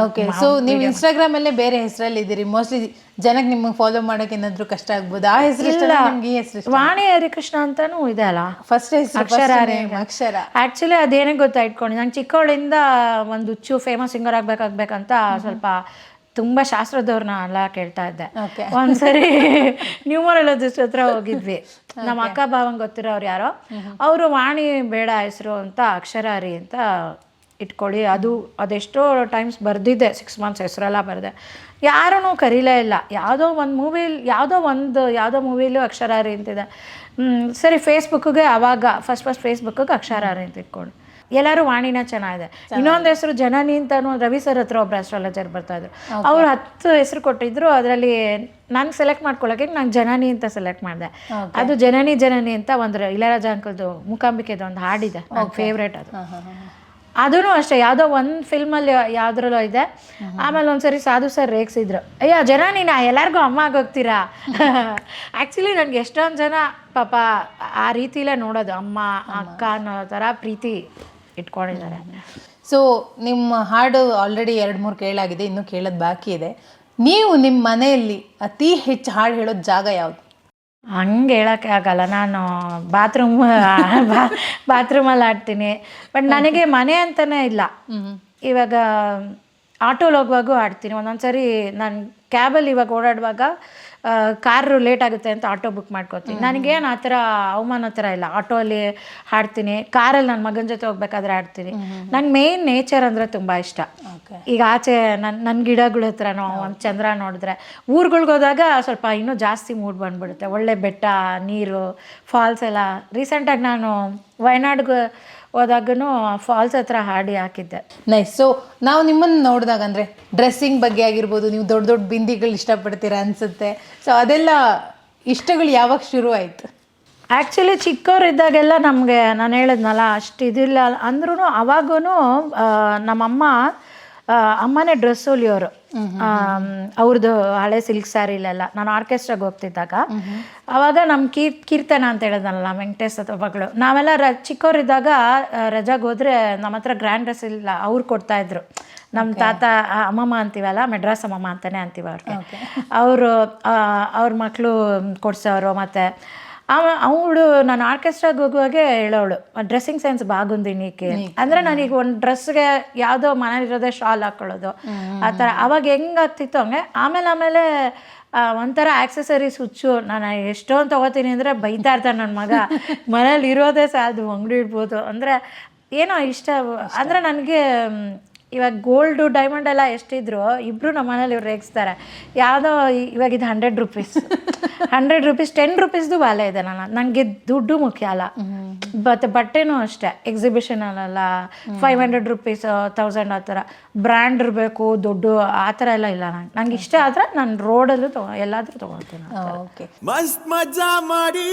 Okay. So ನೀವು Instagram ಅಲ್ಲೇ ಬೇರೆ ಹೆಸರಲ್ಲಿ ಇದ್ದೀರಿ, ಮೋಸ್ಟ್ಲಿ ಜನಕ್ಕೆ ನಿಮಗೆ ಫಾಲೋ ಮಾಡೋಕೆ ಏನಾದರೂ ಕಷ್ಟ ಆಗ್ಬೋದು. ಆ ಹೆಸರು ನಿಮ್ಗೆ ಈ ಹೆಸರು ವಾಣಿ ಹರಿಕೃಷ್ಣ ಅಂತಾನೂ ಇದೆ ಅಲ್ಲ, ಫಸ್ಟ್ ಹೆಸರು ಅಕ್ಷರ. ಆ್ಯಕ್ಚುಲಿ ಅದೇನೇ ಗೊತ್ತಾ ಇಟ್ಕೊಂಡು ನಂಗೆ ಚಿಕ್ಕವಳಿಂದ ಒಂದು ಹುಚ್ಚು ಫೇಮಸ್ ಸಿಂಗರ್ ಆಗ್ಬೇಕಂತ ಸ್ವಲ್ಪ ತುಂಬ ಶಾಸ್ತ್ರದವ್ರನ್ನ ಎಲ್ಲ ಕೇಳ್ತಾ ಇದ್ದೆ. ಒಂದ್ಸರಿ ನ್ಯೂಮರಾಲಜಿಸ್ಟ್ ಹತ್ರ ಹೋಗಿದ್ವಿ, ನಮ್ಮ ಅಕ್ಕ ಭಾವಂಗೆ ಗೊತ್ತಿರೋ ಅವ್ರು ಯಾರೋ, ಅವರು ವಾಣಿ ಬೇಡ ಹೆಸರು ಅಂತ ಅಕ್ಷರಾರಿ ಅಂತ ಇಟ್ಕೊಳ್ಳಿ. ಅದೆಷ್ಟೋ ಟೈಮ್ಸ್ ಬರೆದಿದ್ದೆ, 6 months ಹೆಸರೆಲ್ಲ ಬರೆದೆ, ಯಾರೂ ಕರೀಲೇ ಇಲ್ಲ. ಯಾವುದೋ ಯಾವುದೋ ಮೂವಿಲೂ ಅಕ್ಷರಾರಿ ಅಂತಿದೆ. ಸರಿ ಫೇಸ್ಬುಕ್ಗೆ ಆವಾಗ ಫಸ್ಟ್ ಫೇಸ್ಬುಕ್ಗೆ ಅಕ್ಷರಾರಿ ಅಂತ ಇಟ್ಕೊಂಡು ಎಲ್ಲರೂ ವಾಣಿನ ಚೆನ್ನಾಗಿದೆ. ಇನ್ನೊಂದು ಹೆಸರು ಜನನಿ ಅಂತಾನು ರವಿ ಸರ್ ಹತ್ರ ಒಬ್ಬರು ಅಸ್ಟ್ರಾಲಜರ್ ಬರ್ತಾಯಿದ್ರು, ಅವ್ರು 10 ಹೆಸರು ಕೊಟ್ಟಿದ್ರು. ಅದರಲ್ಲಿ ನಂಗೆ ಸೆಲೆಕ್ಟ್ ಮಾಡ್ಕೊಳ್ಳೋಕೆ ನಾನು ಜನನಿ ಅಂತ ಸೆಲೆಕ್ಟ್ ಮಾಡಿದೆ. ಅದು ಜನನಿ ಅಂತ ಒಂದು ಇಳಯರಾಜ ಅಂಕಲ್ದು ಮೂಕಾಂಬಿಕೆದು ಒಂದು ಹಾಡಿದೆ, ನನ್ನ ಫೇವ್ರೇಟ್ ಅದು. ಅದೂ ಅಷ್ಟೇ, ಯಾವುದೋ ಒಂದು ಫಿಲ್ಮಲ್ಲಿ ಯಾವುದ್ರಲ್ಲೋ ಇದೆ. ಆಮೇಲೆ ಒಂದ್ಸರಿ ಸಾಧು ಸರ್ ರೇಗಿಸಿದ್ರು, ಅಯ್ಯೋ ಜನನಿನ ಎಲ್ಲರಿಗೂ ಅಮ್ಮ ಆಗೋಗ್ತೀರಾ. ಆ್ಯಕ್ಚುಲಿ ನನಗೆ ಎಷ್ಟೊಂದು ಜನ ಪಾಪ ಆ ರೀತಿಲೇ ನೋಡೋದು, ಅಮ್ಮ ಅಕ್ಕ ಅನ್ನೋ ಥರ ಪ್ರೀತಿ ಇಟ್ಕೊಂಡಿದ್ದಾರೆ. ಸೊ ನಿಮ್ಮ ಹಾಡು ಆಲ್ರೆಡಿ 2-3 ಕೇಳಾಗಿದೆ, ಇನ್ನೂ ಕೇಳೋದು ಬಾಕಿ ಇದೆ. ನೀವು ನಿಮ್ಮ ಮನೆಯಲ್ಲಿ ಅತಿ ಹೆಚ್ಚು ಹಾಡು ಹೇಳೋದು ಜಾಗ ಯಾವುದು? ಹಂಗೆ ಹೇಳೋಕ್ಕೆ ಆಗಲ್ಲ, ನಾನು ಬಾತ್ರೂಮಲ್ಲಿ ಆಡ್ತೀನಿ. ಬಟ್ ನನಗೆ ಮನೆ ಅಂತಲೇ ಇಲ್ಲ. ಇವಾಗ ಆಟೋಲ್ಲಿ ಹೋಗುವಾಗೂ ಆಡ್ತೀನಿ. ಒಂದೊಂದು ಸರಿ ನಾನು ಕ್ಯಾಬಲ್ಲಿ ಇವಾಗ ಓಡಾಡುವಾಗ ಕಾರು ಲೇಟ್ ಆಗುತ್ತೆ ಅಂತ ಆಟೋ ಬುಕ್ ಮಾಡ್ಕೋತೀನಿ. ನನಗೇನು ಆ ಥರ ಅವಮಾನ ಥರ ಇಲ್ಲ. ಆಟೋಲ್ಲಿ ಹಾಡ್ತೀನಿ, ಕಾರಲ್ಲಿ ನನ್ನ ಮಗನ ಜೊತೆ ಹೋಗ್ಬೇಕಾದ್ರೆ ಆಡ್ತೀನಿ. ನಂಗೆ ಮೇಯ್ನ್ ನೇಚರ್ ಅಂದರೆ ತುಂಬ ಇಷ್ಟ. ಈಗ ಆಚೆ ನನ್ನ ಗಿಡಗಳ ಹತ್ರನೋ ಒಂದು ಚಂದ್ರ ನೋಡಿದ್ರೆ, ಊರುಗಳ್ಗೆ ಹೋದಾಗ ಸ್ವಲ್ಪ ಇನ್ನೂ ಜಾಸ್ತಿ ಮೂಡ್ ಬಂದುಬಿಡುತ್ತೆ. ಒಳ್ಳೆ ಬೆಟ್ಟ, ನೀರು, ಫಾಲ್ಸ್ ಎಲ್ಲ. ರೀಸೆಂಟಾಗಿ ನಾನು ವಯನಾಡ್ಗೆ ಹೋದಾಗೂ ಫಾಲ್ಸ್ ಹತ್ರ ಹಾಡಿ ಹಾಕಿದ್ದೆ. ನೈಸ್. ಸೊ ನಾವು ನಿಮ್ಮನ್ನು ನೋಡಿದಾಗ ಅಂದರೆ ಡ್ರೆಸ್ಸಿಂಗ್ ಬಗ್ಗೆ ಆಗಿರ್ಬೋದು, ನೀವು ದೊಡ್ಡ ದೊಡ್ಡ ಬಿಂದಿಗಳು ಇಷ್ಟಪಡ್ತೀರಾ ಅನಿಸುತ್ತೆ. ಸೊ ಅದೆಲ್ಲ ಇಷ್ಟಗಳು ಯಾವಾಗ ಶುರು ಆಯಿತು? ಆ್ಯಕ್ಚುಲಿ ಚಿಕ್ಕವರಿದ್ದಾಗೆಲ್ಲ ನಮಗೆ ನಾನು ಹೇಳಿದ್ನಲ್ಲ ಅಷ್ಟು ಇದಿಲ್ಲ ಅಂದ್ರೂ ಅವಾಗೂ ನಮ್ಮಮ್ಮ ಅಮ್ಮನೇ ಡ್ರೆಸ್ ಹೊಲಿಯೋರು. ಅವ್ರದ್ದು ಹಳೆ ಸಿಲ್ಕ್ ಸ್ಯಾರಿಲೆಲ್ಲ ನಾನು ಆರ್ಕೆಸ್ಟ್ರಾಗೆ ಹೋಗ್ತಿದ್ದಾಗ ಆವಾಗ ನಮ್ಮ ಕೀರ್ತನ ಅಂತ ಹೇಳಿದ್ನಲ್ಲ, ವೆಂಕಟೇಶ್ ಅಥವಾ ಮಗಳು, ನಾವೆಲ್ಲ ಚಿಕ್ಕವರಿದ್ದಾಗ ರಜಾಗೆ ಹೋದರೆ ನಮ್ಮ ಹತ್ರ ಗ್ರ್ಯಾಂಡ್ ಡ್ರೆಸ್ ಇಲ್ಲ, ಅವ್ರು ಕೊಡ್ತಾಯಿದ್ರು. ನಮ್ಮ ತಾತ ಅಮ್ಮಮ್ಮ ಅಂತೀವಲ್ಲ, ಮೆಡ್ರಾಸ್ ಅಮ್ಮಮ್ಮ ಅಂತಲೇ ಅಂತೀವಿ ಅವ್ರಿಗೆ. ಅವ್ರ ಮಕ್ಕಳು ಕೊಡ್ಸೋರು. ಮತ್ತು ಅವಳು ನಾನು ಆರ್ಕೆಸ್ಟ್ರಾಗೆ ಹೋಗುವಾಗೆ ಹೇಳೋಳು, ಡ್ರೆಸ್ಸಿಂಗ್ ಸೆನ್ಸ್ ಬಾಗುಂದಿ ನೀಕೆ ಅಂದರೆ ನನಗೆ ಒಂದು ಡ್ರೆಸ್ಗೆ ಯಾವುದೋ ಮನೇಲಿರೋದೇ ಶಾಲ್ ಹಾಕ್ಕೊಳ್ಳೋದು ಆ ಥರ. ಅವಾಗ ಹೆಂಗಾಗ್ತಿತ್ತು ಹಂಗೆ. ಆಮೇಲೆ ಒಂಥರ ಆಕ್ಸೆಸರೀಸ್ ಹುಚ್ಚು. ನಾನು ಎಷ್ಟೊಂದು ತೊಗೋತೀನಿ ಅಂದರೆ ಬೈತಾ ಇರ್ತಾನೆ ನನ್ನ ಮಗ, ಮನೇಲಿ ಇರೋದೇ ಸಾಲದು, ಅಂಗಡಿ ಇಡ್ಬೋದು ಅಂದರೆ ಏನೋ ಇಷ್ಟ. ಅಂದರೆ ನನಗೆ ಇವಾಗ ಗೋಲ್ಡು ಡೈಮಂಡ್ ಎಲ್ಲ ಎಷ್ಟಿದ್ರು ಇಬ್ಬರು ನಮ್ಮ ಮನೇಲಿ ಇವ್ರು ರೇಗಿಸ್ತಾರೆ. ಯಾವುದೋ ಇವಾಗ ಇದು 100 ರೂಪೀಸ್ 10 ರೂಪೀಸ್ದು ಬಾಲೆ ಇದೆ. ನನಗೆ ದುಡ್ಡು ಮುಖ್ಯ ಅಲ್ಲ. ಬಟ್ಟೆನೂ ಅಷ್ಟೇ, ಎಕ್ಸಿಬಿಷನಲ್ಲ 500 ರೂಪೀಸ್ 1000 ಆ ಥರ ಬ್ರ್ಯಾಂಡ್ ಇರಬೇಕು, ದೊಡ್ಡ ಆ ಥರ ಎಲ್ಲ ಇಲ್ಲ. ನಂಗೆ ಇಷ್ಟ ಆದರೆ ನಾನು ರೋಡಲ್ಲೂ ಎಲ್ಲಾದರೂ ತೊಗೊಳ್ತೀನಿ. ಓಕೆ. ಮಸ್ತ್ ಮಜಾ ಮಾಡಿ